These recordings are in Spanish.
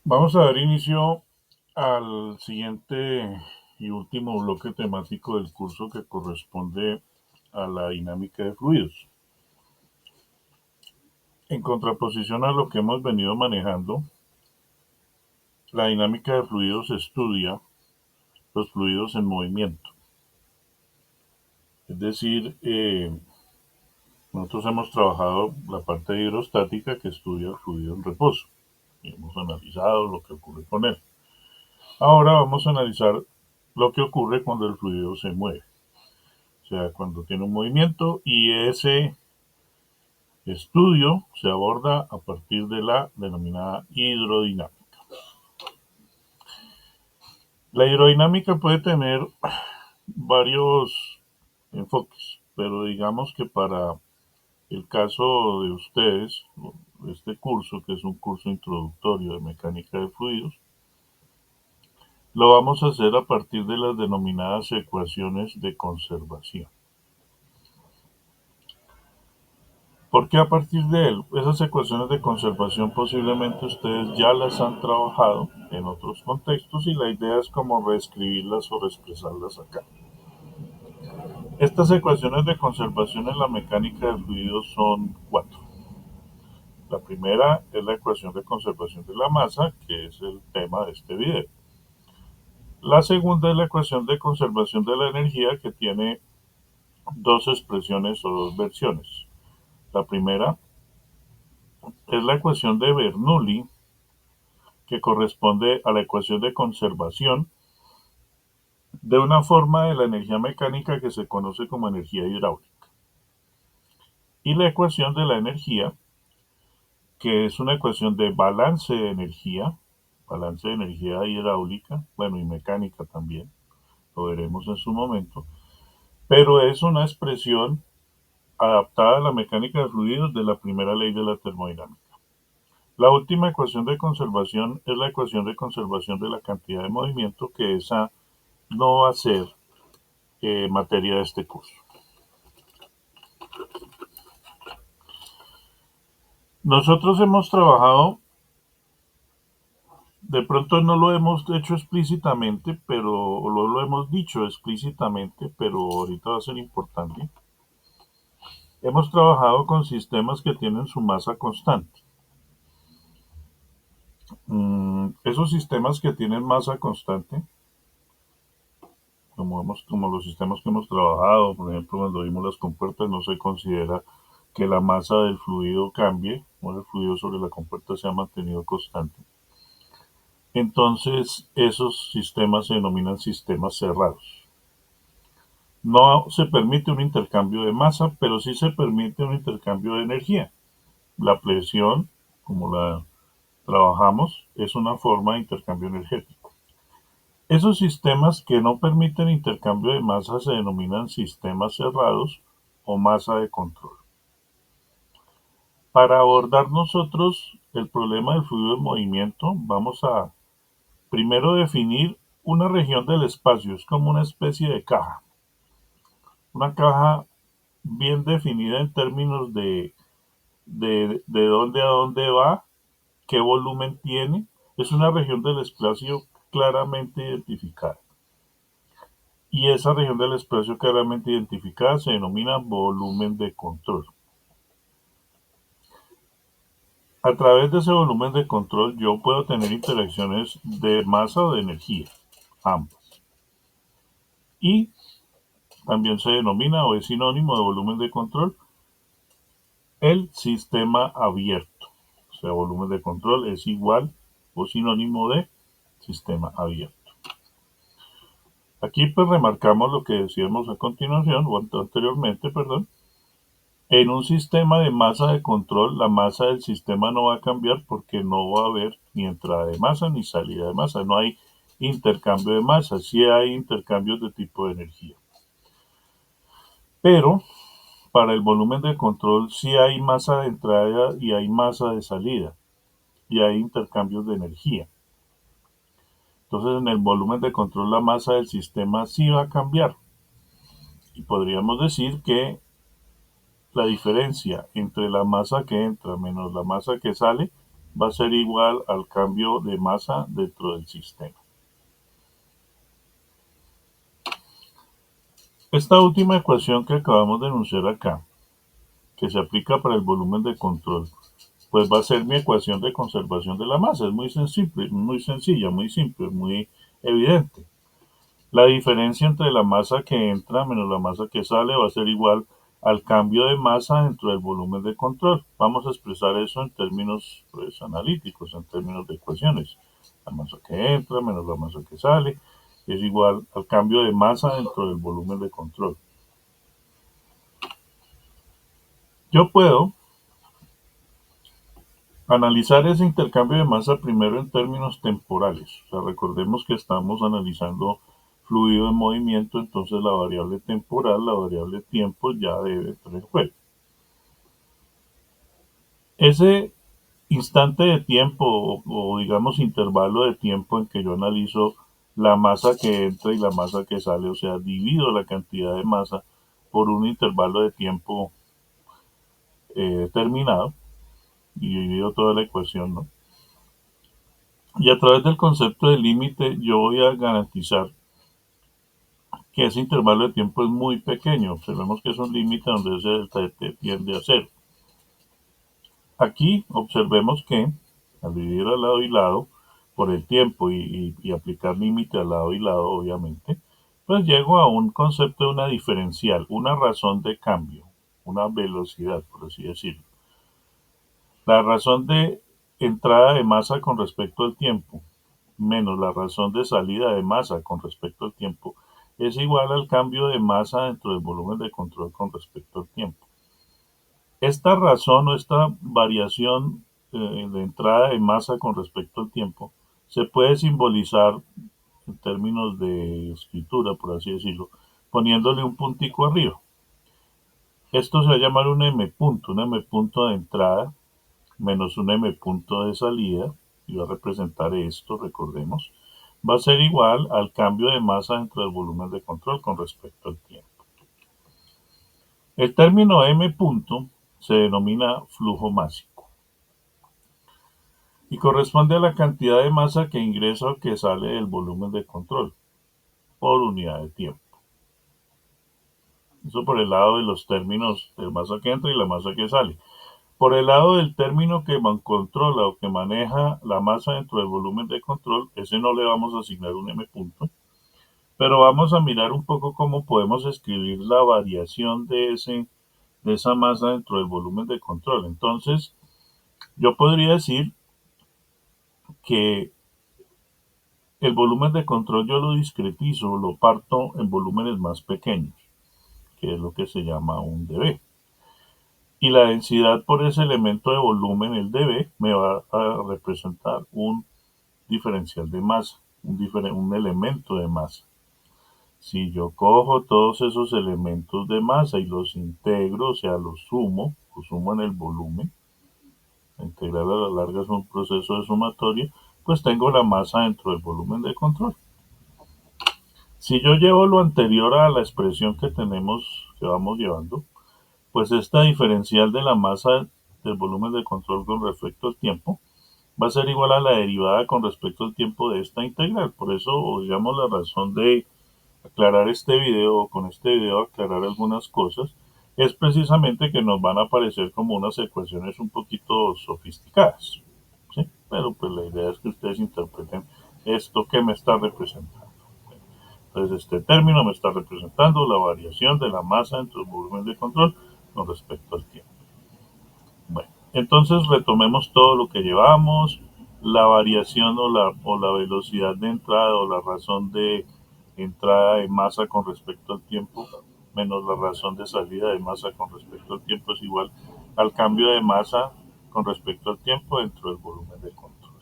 Vamos a dar inicio al siguiente y último bloque temático del curso que corresponde a la dinámica de fluidos. En contraposición a lo que hemos venido manejando, la dinámica de fluidos estudia los fluidos en movimiento. Es decir, nosotros hemos trabajado la parte hidrostática que estudia el fluido en reposo y hemos analizado lo que ocurre con él. Ahora vamos a analizar lo que ocurre cuando el fluido se mueve. O sea, cuando tiene un movimiento, y ese estudio se aborda a partir de la denominada hidrodinámica. La hidrodinámica puede tener varios enfoques, pero digamos que para el caso de ustedes, este curso, que es un curso introductorio de mecánica de fluidos, lo vamos a hacer a partir de las denominadas ecuaciones de conservación. Porque a partir de él, esas ecuaciones de conservación posiblemente ustedes ya las han trabajado en otros contextos y la idea es como reescribirlas o reexpresarlas acá. Estas ecuaciones de conservación en la mecánica de fluidos son cuatro. La primera es la ecuación de conservación de la masa, que es el tema de este video. La segunda es la ecuación de conservación de la energía, que tiene dos expresiones o dos versiones. La primera es la ecuación de Bernoulli, que corresponde a la ecuación de conservación de una forma de la energía mecánica que se conoce como energía hidráulica. Y la ecuación de la energía, que es una ecuación de balance de energía hidráulica, bueno, y mecánica también, lo veremos en su momento, pero es una expresión adaptada a la mecánica de fluidos de la primera ley de la termodinámica. La última ecuación de conservación es la ecuación de conservación de la cantidad de movimiento, que esa no va a ser materia de este curso. Nosotros hemos trabajado, de pronto no lo hemos hecho explícitamente, pero lo hemos dicho explícitamente, pero ahorita va a ser importante. Hemos trabajado con sistemas que tienen su masa constante. Esos sistemas que tienen masa constante, como los sistemas que hemos trabajado, por ejemplo, cuando vimos las compuertas, no se considera que la masa del fluido cambie, o el fluido sobre la compuerta se ha mantenido constante. Entonces, esos sistemas se denominan sistemas cerrados. No se permite un intercambio de masa, pero sí se permite un intercambio de energía. La presión, como la trabajamos, es una forma de intercambio energético. Esos sistemas que no permiten intercambio de masa se denominan sistemas cerrados o masa de control. Para abordar nosotros el problema del fluido en movimiento, vamos a primero definir una región del espacio. Es como una especie de caja. Una caja bien definida en términos de dónde a dónde va, qué volumen tiene. Es una región del espacio claramente identificada. Y esa región del espacio claramente identificada se denomina volumen de control. A través de ese volumen de control yo puedo tener interacciones de masa o de energía, ambas. Y también se denomina o es sinónimo de volumen de control el sistema abierto. O sea, volumen de control es igual o sinónimo de sistema abierto. Aquí pues remarcamos lo que decíamos a continuación, o anteriormente, perdón. En un sistema de masa de control, la masa del sistema no va a cambiar porque no va a haber ni entrada de masa ni salida de masa. No hay intercambio de masa, sí hay intercambios de tipo de energía. Pero para el volumen de control sí hay masa de entrada y hay masa de salida y hay intercambios de energía. Entonces en el volumen de control la masa del sistema sí va a cambiar. Y podríamos decir que la diferencia entre la masa que entra menos la masa que sale va a ser igual al cambio de masa dentro del sistema. Esta última ecuación que acabamos de enunciar acá, que se aplica para el volumen de control, pues va a ser mi ecuación de conservación de la masa. Es muy sencilla, muy simple, muy evidente. La diferencia entre la masa que entra menos la masa que sale va a ser igual al cambio de masa dentro del volumen de control. Vamos a expresar eso en términos pues, analíticos, en términos de ecuaciones. La masa que entra menos la masa que sale es igual al cambio de masa dentro del volumen de control. Yo puedo analizar ese intercambio de masa primero en términos temporales. O sea, recordemos que estamos analizando fluido en movimiento, entonces la variable temporal, la variable tiempo ya debe entrar en juego. Ese instante de tiempo o digamos intervalo de tiempo en que yo analizo la masa que entra y la masa que sale, o sea, divido la cantidad de masa por un intervalo de tiempo determinado y divido toda la ecuación, ¿no? Y a través del concepto de límite yo voy a garantizar que ese intervalo de tiempo es muy pequeño. Observemos que es un límite donde ese delta T tiende a cero. Aquí observemos que al dividir al lado y lado por el tiempo y aplicar límite al lado y lado, obviamente, pues llego a un concepto de una diferencial, una razón de cambio, una velocidad, por así decirlo. La razón de entrada de masa con respecto al tiempo menos la razón de salida de masa con respecto al tiempo es igual al cambio de masa dentro del volumen de control con respecto al tiempo. Esta razón o esta variación de entrada de masa con respecto al tiempo se puede simbolizar en términos de escritura, por así decirlo, poniéndole un puntico arriba. Esto se va a llamar un m punto de entrada menos un m punto de salida, y va a representar esto, recordemos, va a ser igual al cambio de masa dentro del volumen de control con respecto al tiempo. El término m punto se denomina flujo másico y corresponde a la cantidad de masa que ingresa o que sale del volumen de control por unidad de tiempo. Eso por el lado de los términos de masa que entra y la masa que sale. Por el lado del término que controla o que maneja la masa dentro del volumen de control, ese no le vamos a asignar un m punto, pero vamos a mirar un poco cómo podemos escribir la variación de esa masa dentro del volumen de control. Entonces, yo podría decir que el volumen de control yo lo discretizo, lo parto en volúmenes más pequeños, que es lo que se llama un dB. Y la densidad por ese elemento de volumen, el dB, me va a representar un diferencial de masa, un elemento de masa. Si yo cojo todos esos elementos de masa y los integro, o sea, los sumo en el volumen, la integral a la larga es un proceso de sumatoria, pues tengo la masa dentro del volumen de control. Si yo llevo lo anterior a la expresión que tenemos, que vamos llevando, pues esta diferencial de la masa del volumen de control con respecto al tiempo va a ser igual a la derivada con respecto al tiempo de esta integral. Por eso, digamos, la razón de aclarar este video, con este video aclarar algunas cosas, es precisamente que nos van a aparecer como unas ecuaciones un poquito sofisticadas, ¿sí? Pero pues la idea es que ustedes interpreten esto que me está representando. Entonces este término me está representando la variación de la masa entre el volumen de control con respecto al tiempo. Bueno, entonces retomemos todo lo que llevamos, la variación o la velocidad de entrada o la razón de entrada de masa con respecto al tiempo menos la razón de salida de masa con respecto al tiempo es igual al cambio de masa con respecto al tiempo dentro del volumen de control.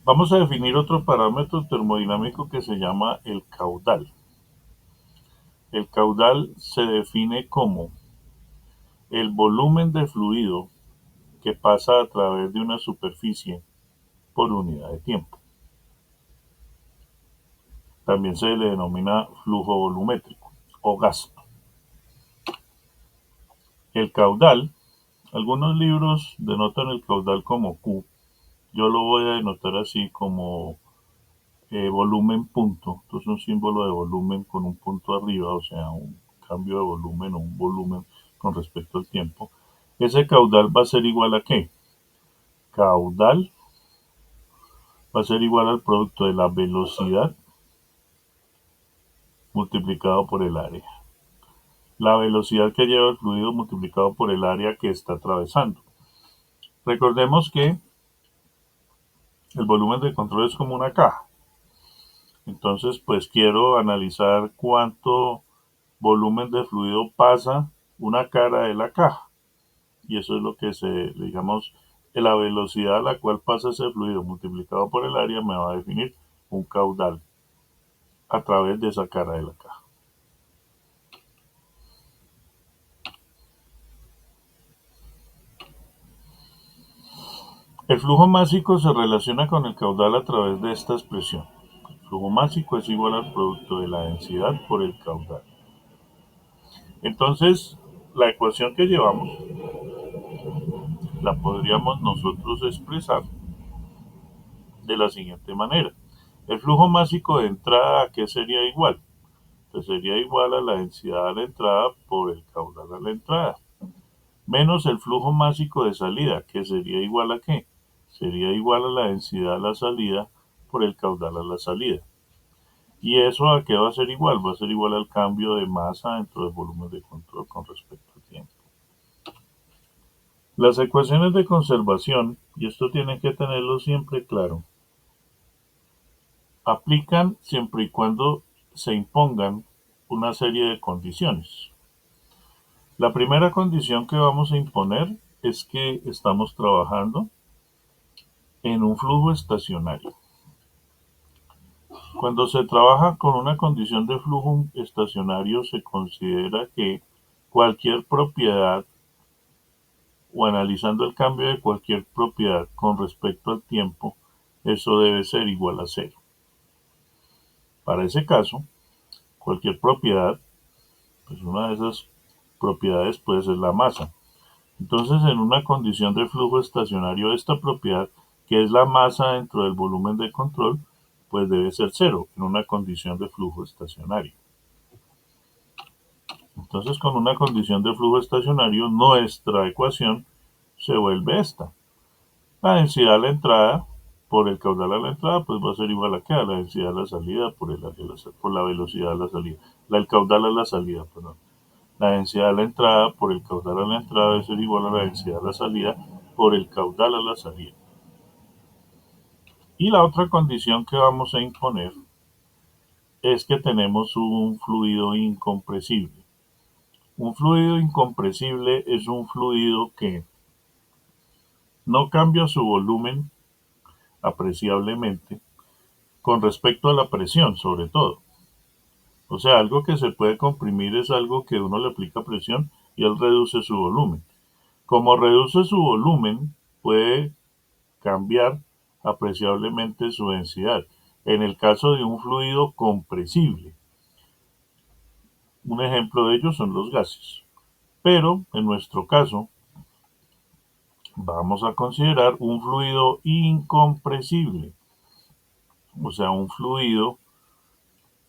Vamos a definir otro parámetro termodinámico que se llama el caudal. El caudal se define como el volumen de fluido que pasa a través de una superficie por unidad de tiempo. También se le denomina flujo volumétrico o gasto. El caudal, Algunos libros denotan el caudal como Q. Yo lo voy a denotar así como volumen punto. Entonces un símbolo de volumen con un punto arriba, o sea, un cambio de volumen o un volumen con respecto al tiempo. Ese caudal va a ser igual a ¿qué? Caudal va a ser igual al producto de la velocidad multiplicado por el área. La velocidad que lleva el fluido multiplicado por el área que está atravesando. Recordemos que el volumen de control es como una caja. Entonces, pues quiero analizar cuánto volumen de fluido pasa una cara de la caja. Y eso es lo que digamos, la velocidad a la cual pasa ese fluido multiplicado por el área me va a definir un caudal a través de esa cara de la caja. El flujo másico se relaciona con el caudal a través de esta expresión. El flujo másico es igual al producto de la densidad por el caudal. Entonces, la ecuación que llevamos la podríamos nosotros expresar de la siguiente manera. El flujo másico de entrada, ¿a qué sería igual? Pues sería igual a la densidad a la entrada por el caudal a la entrada, menos el flujo másico de salida, que sería igual a ¿qué? Sería igual a la densidad a la salida por el caudal a la salida. ¿Y eso a qué va a ser igual? Va a ser igual al cambio de masa dentro del volumen de control con respecto al tiempo. Las ecuaciones de conservación, y esto tienen que tenerlo siempre claro, aplican siempre y cuando se impongan una serie de condiciones. La primera condición que vamos a imponer es que estamos trabajando en un flujo estacionario. Cuando se trabaja con una condición de flujo estacionario, se considera que cualquier propiedad o analizando el cambio de cualquier propiedad con respecto al tiempo, eso debe ser igual a cero. Para ese caso, cualquier propiedad, pues una de esas propiedades puede ser la masa. Entonces, en una condición de flujo estacionario, esta propiedad, que es la masa dentro del volumen de control, pues debe ser cero en una condición de flujo estacionario. Entonces, con una condición de flujo estacionario, nuestra ecuación se vuelve esta. La densidad a la entrada por el caudal a la entrada, pues va a ser igual a ¿qué? A la densidad a la salida por la velocidad a la salida. El caudal a la salida, perdón. La densidad a la entrada por el caudal a la entrada debe ser igual a la densidad a la salida por el caudal a la salida. Y la otra condición que vamos a imponer es que tenemos un fluido incompresible. Un fluido incompresible es un fluido que no cambia su volumen apreciablemente con respecto a la presión, sobre todo. O sea, algo que se puede comprimir es algo que uno le aplica presión y él reduce su volumen. Como reduce su volumen, puede cambiar apreciablemente su densidad. En el caso de un fluido compresible, un ejemplo de ello son los gases. Pero en nuestro caso, vamos a considerar un fluido incompresible, o sea, un fluido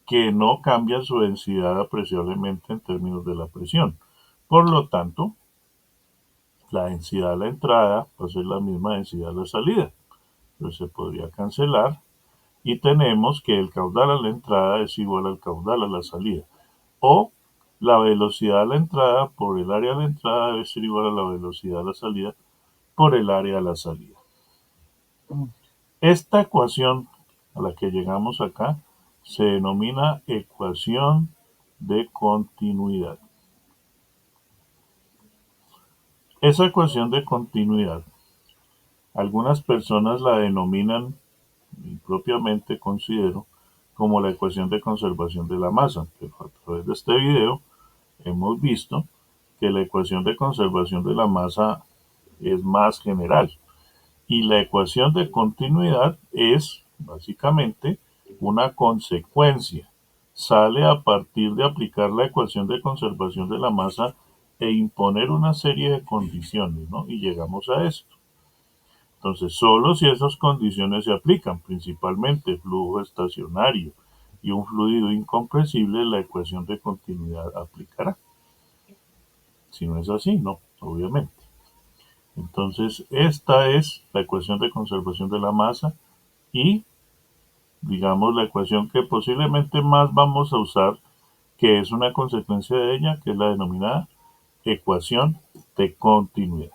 que no cambia su densidad apreciablemente en términos de la presión. Por lo tanto, la densidad a la entrada va a ser la misma densidad a la salida. Entonces se podría cancelar y tenemos que el caudal a la entrada es igual al caudal a la salida. O la velocidad a la entrada por el área a la entrada debe ser igual a la velocidad a la salida por el área a la salida. Esta ecuación a la que llegamos acá se denomina ecuación de continuidad. Esa ecuación de continuidad, algunas personas la denominan, y propiamente considero, como la ecuación de conservación de la masa, pero a través de este video hemos visto que la ecuación de conservación de la masa es más general y la ecuación de continuidad es básicamente una consecuencia. Sale a partir de aplicar la ecuación de conservación de la masa e imponer una serie de condiciones, ¿no? Y llegamos a esto. Entonces, solo si esas condiciones se aplican, principalmente flujo estacionario y un fluido incompresible, la ecuación de continuidad aplicará. Si no es así, no, obviamente. Entonces, esta es la ecuación de conservación de la masa y, digamos, la ecuación que posiblemente más vamos a usar, que es una consecuencia de ella, que es la denominada ecuación de continuidad.